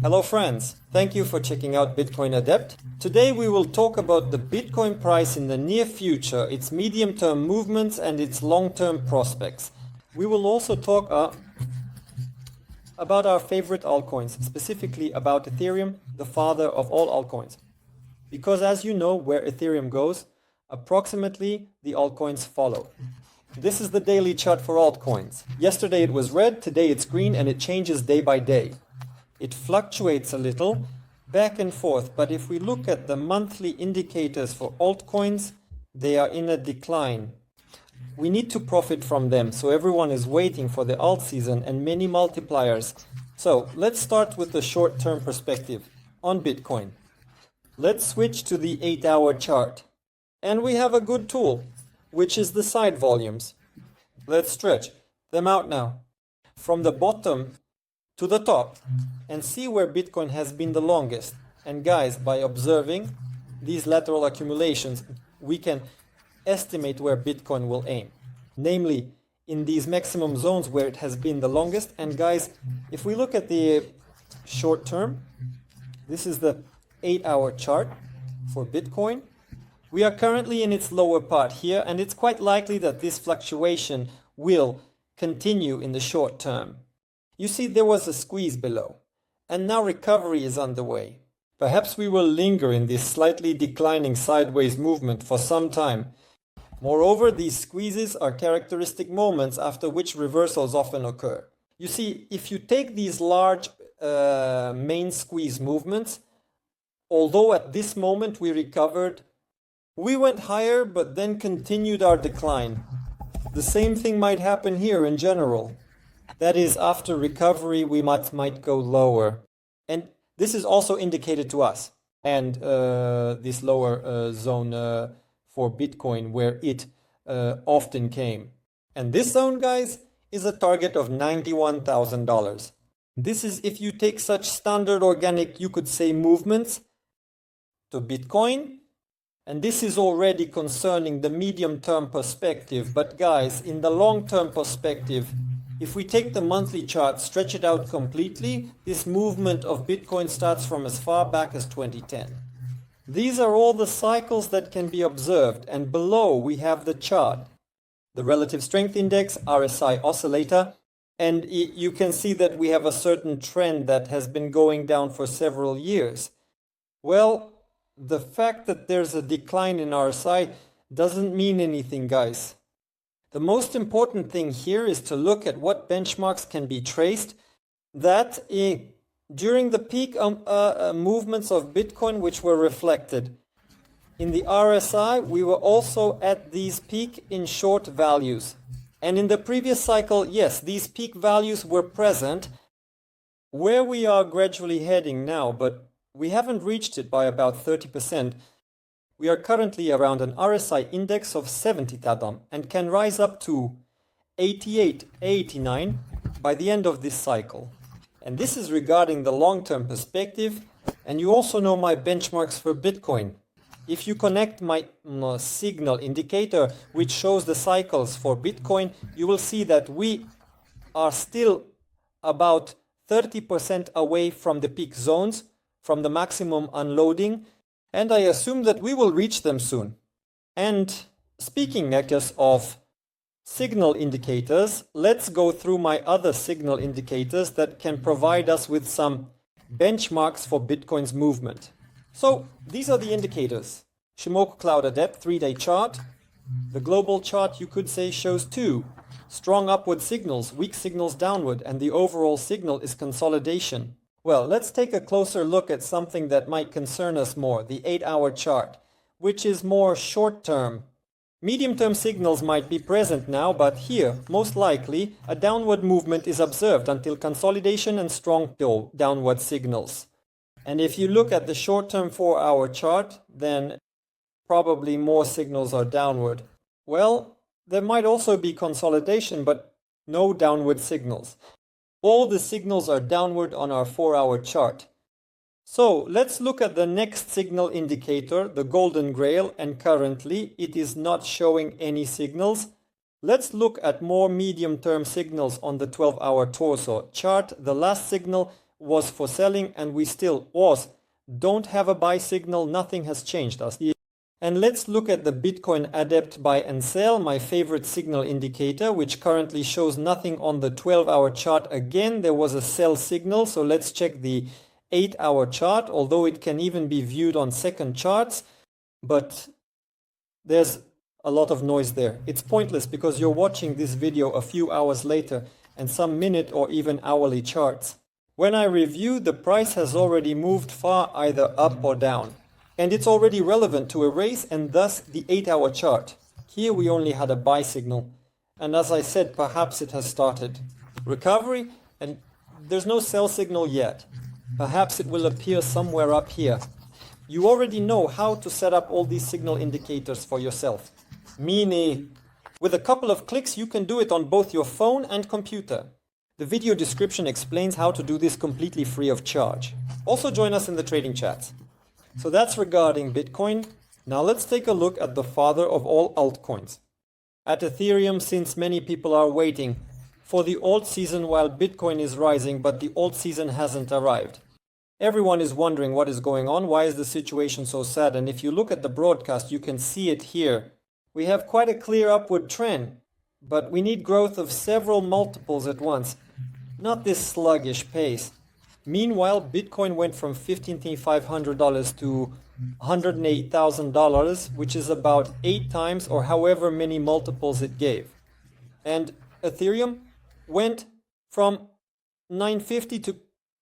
Hello friends, thank you for checking out Bitcoin Adept. Today we will talk about the Bitcoin price in the near future, its medium-term movements and its long-term prospects. We will also talk about our favorite altcoins, specifically about Ethereum, the father of all altcoins. Because as you know, where Ethereum goes, approximately the altcoins follow. This is the daily chart for altcoins. Yesterday it was red, today it's green, and it changes day by day. It fluctuates a little back and forth, but if we look at the monthly indicators for altcoins, they are in a decline. We need to profit from them, so everyone is waiting for the alt season and many multipliers. So let's start with the short-term perspective on Bitcoin. Let's switch to the 8-hour chart. And we have a good tool, which is the side volumes. Let's stretch them out now. From the bottom to the top and see where Bitcoin has been the longest. And guys, by observing these lateral accumulations, we can estimate where Bitcoin will aim. Namely, in these maximum zones where it has been the longest. And guys, if we look at the short term, this is the 8-hour chart for Bitcoin. We are currently in its lower part here, and it's quite likely that this fluctuation will continue in the short term. You see, there was a squeeze below, and now recovery is underway. Perhaps we will linger in this slightly declining sideways movement for some time. Moreover, these squeezes are characteristic moments after which reversals often occur. You see, if you take these large main squeeze movements, although at this moment we recovered, we went higher but then continued our decline. The same thing might happen here in general. That is, after recovery, we might go lower. And this is also indicated to us. And this lower zone for Bitcoin, where it often came. And this zone, guys, is a target of $91,000. This is if you take such standard organic, you could say, movements to Bitcoin. And this is already concerning the medium-term perspective. But guys, in the long-term perspective, if we take the monthly chart, stretch it out completely, this movement of Bitcoin starts from as far back as 2010. These are all the cycles that can be observed, and below we have the chart, the Relative Strength Index, RSI oscillator, and you can see that we have a certain trend that has been going down for several years. Well, the fact that there's a decline in RSI doesn't mean anything, guys. The most important thing here is to look at what benchmarks can be traced that during the peak movements of Bitcoin which were reflected. In the RSI, we were also at these peak in short values. And in the previous cycle, yes, these peak values were present where we are gradually heading now, but we haven't reached it by about 30%. We are currently around an RSI index of 70,000 and can rise up to 88, 89 by the end of this cycle. And this is regarding the long-term perspective. And you also know my benchmarks for Bitcoin. If you connect my signal indicator, which shows the cycles for Bitcoin, you will see that we are still about 30% away from the peak zones, from the maximum unloading. And I assume that we will reach them soon. And speaking next of signal indicators, let's go through my other signal indicators that can provide us with some benchmarks for Bitcoin's movement. So these are the indicators. Shimoku Cloud Adept 3-day chart. The global chart, you could say, shows two strong upward signals, weak signals downward, and the overall signal is consolidation. Well, let's take a closer look at something that might concern us more, the 8-hour chart, which is more short-term. Medium-term signals might be present now, but here, most likely, a downward movement is observed until consolidation and strong downward signals. And if you look at the short-term 4-hour chart, then probably more signals are downward. Well, there might also be consolidation, but no downward signals. All the signals are downward on our 4-hour chart. So let's look at the next signal indicator, the Golden Grail, and currently it is not showing any signals. Let's look at more medium-term signals on the 12-hour torso chart. The last signal was for selling, and we still don't have a buy signal. Nothing has changed us. And let's look at the Bitcoin Adept buy and sell, my favorite signal indicator, which currently shows nothing on the 12-hour chart. Again, there was a sell signal, so let's check the 8-hour chart, although it can even be viewed on second charts, but there's a lot of noise there. It's pointless because you're watching this video a few hours later and some minute or even hourly charts. When I review, the price has already moved far either up or down. And it's already relevant to a race and thus the 8-hour chart. Here we only had a buy signal. And as I said, perhaps it has started. Recovery, and there's no sell signal yet. Perhaps it will appear somewhere up here. You already know how to set up all these signal indicators for yourself. Meaning, with a couple of clicks you can do it on both your phone and computer. The video description explains how to do this completely free of charge. Also join us in the trading chats. So that's regarding Bitcoin. Now let's take a look at the father of all altcoins. At Ethereum, since many people are waiting for the alt season while Bitcoin is rising, but the alt season hasn't arrived. Everyone is wondering what is going on, why is the situation so sad? And if you look at the broadcast, you can see it here. We have quite a clear upward trend, but we need growth of several multiples at once, not this sluggish pace. Meanwhile, Bitcoin went from $15,500 to $108,000, which is about 8 times or however many multiples it gave. And Ethereum went from $950 to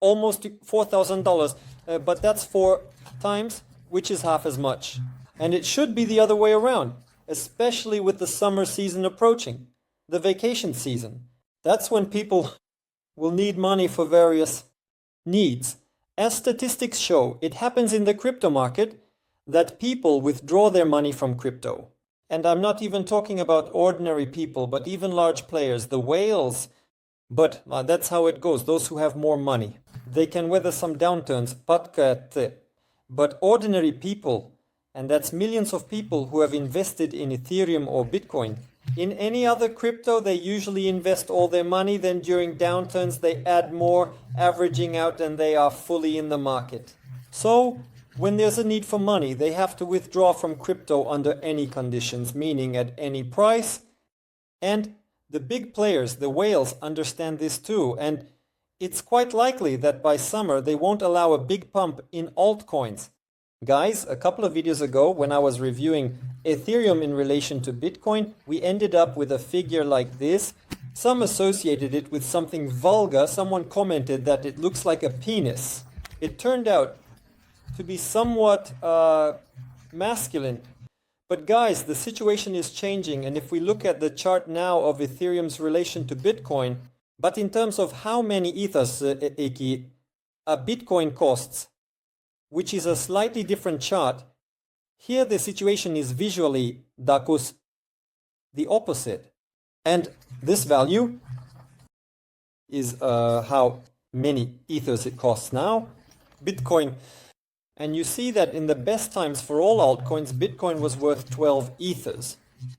almost $4,000, but that's 4 times, which is half as much. And it should be the other way around, especially with the summer season approaching, the vacation season. That's when people will need money for various needs. As statistics show, it happens in the crypto market that people withdraw their money from crypto. And I'm not even talking about ordinary people, but even large players, the whales. But that's how it goes, those who have more money. They can weather some downturns, but ordinary people, and that's millions of people who have invested in Ethereum or Bitcoin. In any other crypto, they usually invest all their money, then during downturns they add more, averaging out, and they are fully in the market. So, when there's a need for money, they have to withdraw from crypto under any conditions, meaning at any price. And the big players, the whales, understand this too, and it's quite likely that by summer they won't allow a big pump in altcoins. Guys, a couple of videos ago when I was reviewing Ethereum in relation to Bitcoin, we ended up with a figure like this. Some associated it with something vulgar. Someone commented that it looks like a penis. It turned out to be somewhat masculine. But guys, the situation is changing, and if we look at the chart now of Ethereum's relation to Bitcoin, but in terms of how many ethers Bitcoin costs, which is a slightly different chart, here the situation is visually, Dakus, the opposite. And this value is how many ethers it costs now. Bitcoin, and you see that in the best times for all altcoins, Bitcoin was worth 12 ethers.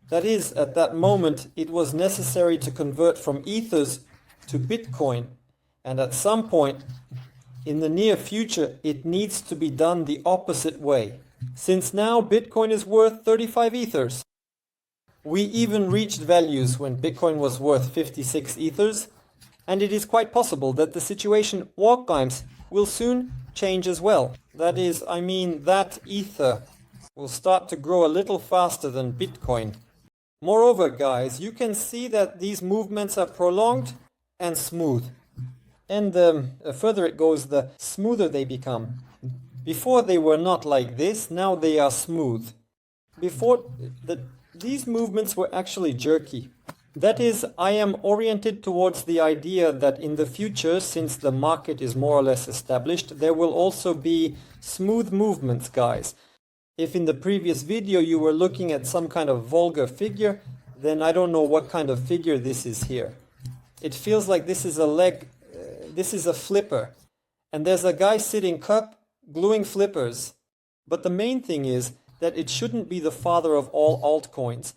That is, at that moment, it was necessary to convert from ethers to Bitcoin. And at some point, in the near future, it needs to be done the opposite way. Since now Bitcoin is worth 35 ethers. We even reached values when Bitcoin was worth 56 ethers, and it is quite possible that the situation walk times will soon change as well. That is, that ether will start to grow a little faster than Bitcoin. Moreover, guys, you can see that these movements are prolonged and smooth. And the further it goes, the smoother they become. Before they were not like this, now they are smooth. Before, these movements were actually jerky. That is, I am oriented towards the idea that in the future, since the market is more or less established, there will also be smooth movements, guys. If in the previous video you were looking at some kind of vulgar figure, then I don't know what kind of figure this is here. It feels like this is a leg, this is a flipper. And there's a guy sitting gluing flippers. But the main thing is that it shouldn't be the father of all altcoins.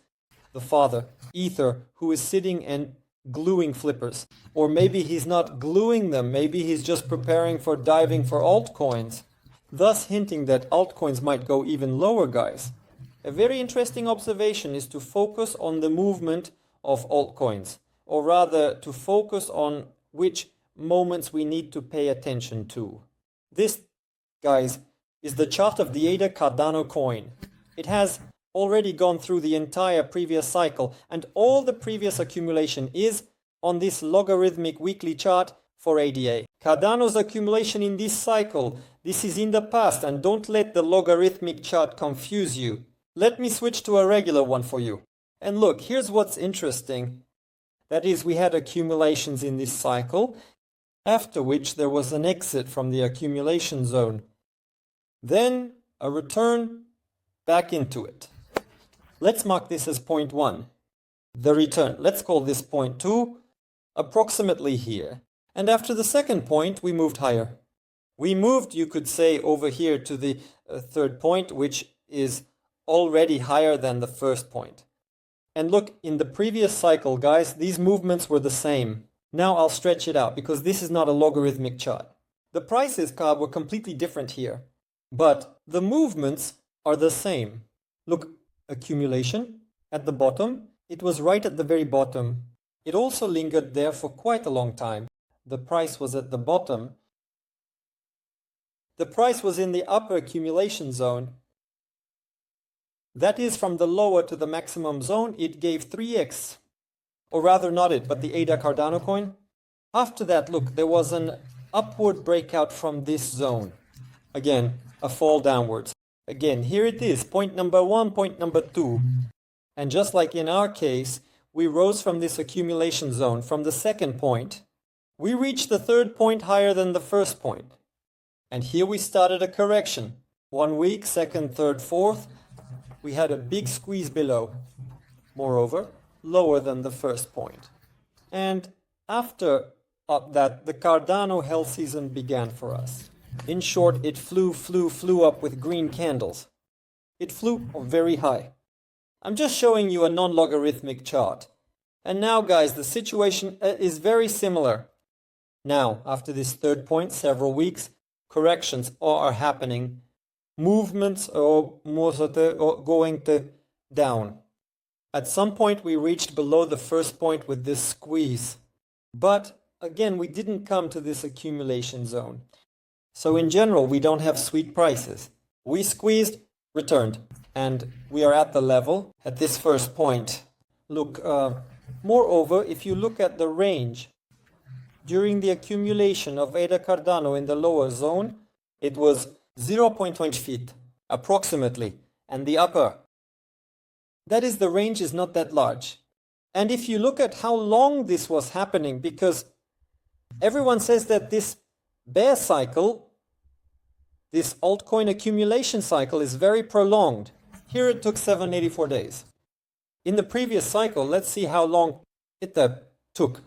The father, Ether, who is sitting and gluing flippers. Or maybe he's not gluing them, maybe he's just preparing for diving for altcoins, thus hinting that altcoins might go even lower, guys. A very interesting observation is to focus on the movement of altcoins, or rather to focus on which moments we need to pay attention to. This, guys, is the chart of the ADA Cardano coin. It has already gone through the entire previous cycle, and all the previous accumulation is on this logarithmic weekly chart for ADA. Cardano's accumulation in this cycle, this is in the past, and don't let the logarithmic chart confuse you. Let me switch to a regular one for you. And look, here's what's interesting. That is, we had accumulations in this cycle, after which there was an exit from the accumulation zone. Then a return back into it. Let's mark this as point 1. The return, let's call this point 2, approximately here. And after the second point, we moved higher. We moved, you could say, over here to the third point, which is already higher than the first point. And look, in the previous cycle, guys, these movements were the same. Now I'll stretch it out because this is not a logarithmic chart. The prices, Cobb, were completely different here, but the movements are the same. Look, accumulation at the bottom, it was right at the very bottom. It also lingered there for quite a long time. The price was at the bottom. The price was in the upper accumulation zone. That is, from the lower to the maximum zone, it gave 3x. Or rather not it, but the ADA Cardano coin. After that, look, there was an upward breakout from this zone. Again, a fall downwards. Again, here it is, point number 1, point number 2. And just like in our case, we rose from this accumulation zone, from the second point. We reached the third point higher than the first point. And here we started a correction. 1 week, second, third, fourth. We had a big squeeze below. Moreover, lower than the first point. And after that, the Cardano hell season began for us. In short, it flew up with green candles. It flew very high. I'm just showing you a non-logarithmic chart. And now, guys, the situation is very similar. Now, after this third point, several weeks, corrections are happening. Movements are going down. At some point, we reached below the first point with this squeeze. But again, we didn't come to this accumulation zone. So in general, we don't have sweet prices. We squeezed, returned, and we are at the level at this first point. Look, moreover, if you look at the range, during the accumulation of ADA Cardano in the lower zone, it was 0.20 feet, approximately, and the upper. That is, the range is not that large. And if you look at how long this was happening, because everyone says that this bear cycle, this altcoin accumulation cycle, is very prolonged. Here it took 784 days. In the previous cycle, let's see how long it took.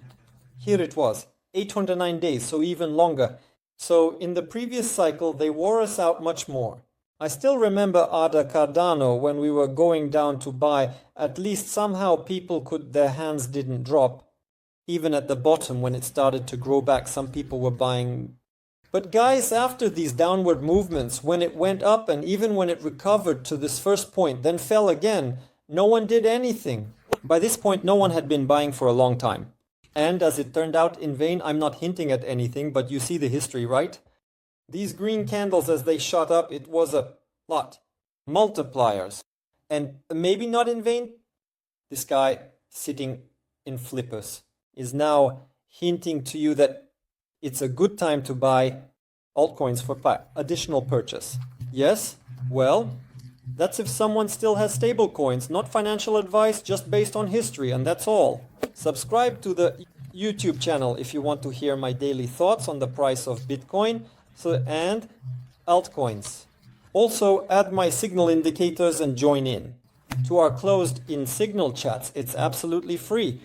Here it was, 809 days, so even longer. So in the previous cycle, they wore us out much more. I still remember ADA Cardano when we were going down to buy, at least somehow their hands didn't drop. Even at the bottom when it started to grow back, some people were buying. But guys, after these downward movements, when it went up and even when it recovered to this first point, then fell again, no one did anything. By this point, no one had been buying for a long time. And as it turned out, in vain, I'm not hinting at anything, but you see the history, right? These green candles, as they shot up, it was a lot. Multipliers. And maybe not in vain, this guy sitting in flippers is now hinting to you that it's a good time to buy altcoins for additional purchase. Yes? Well, that's if someone still has stable coins, not financial advice, just based on history, and that's all. Subscribe to the YouTube channel if you want to hear my daily thoughts on the price of Bitcoin and altcoins. Also, add my signal indicators and join in. To our closed-in signal chats, it's absolutely free.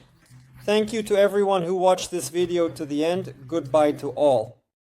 Thank you to everyone who watched this video to the end. Goodbye to all.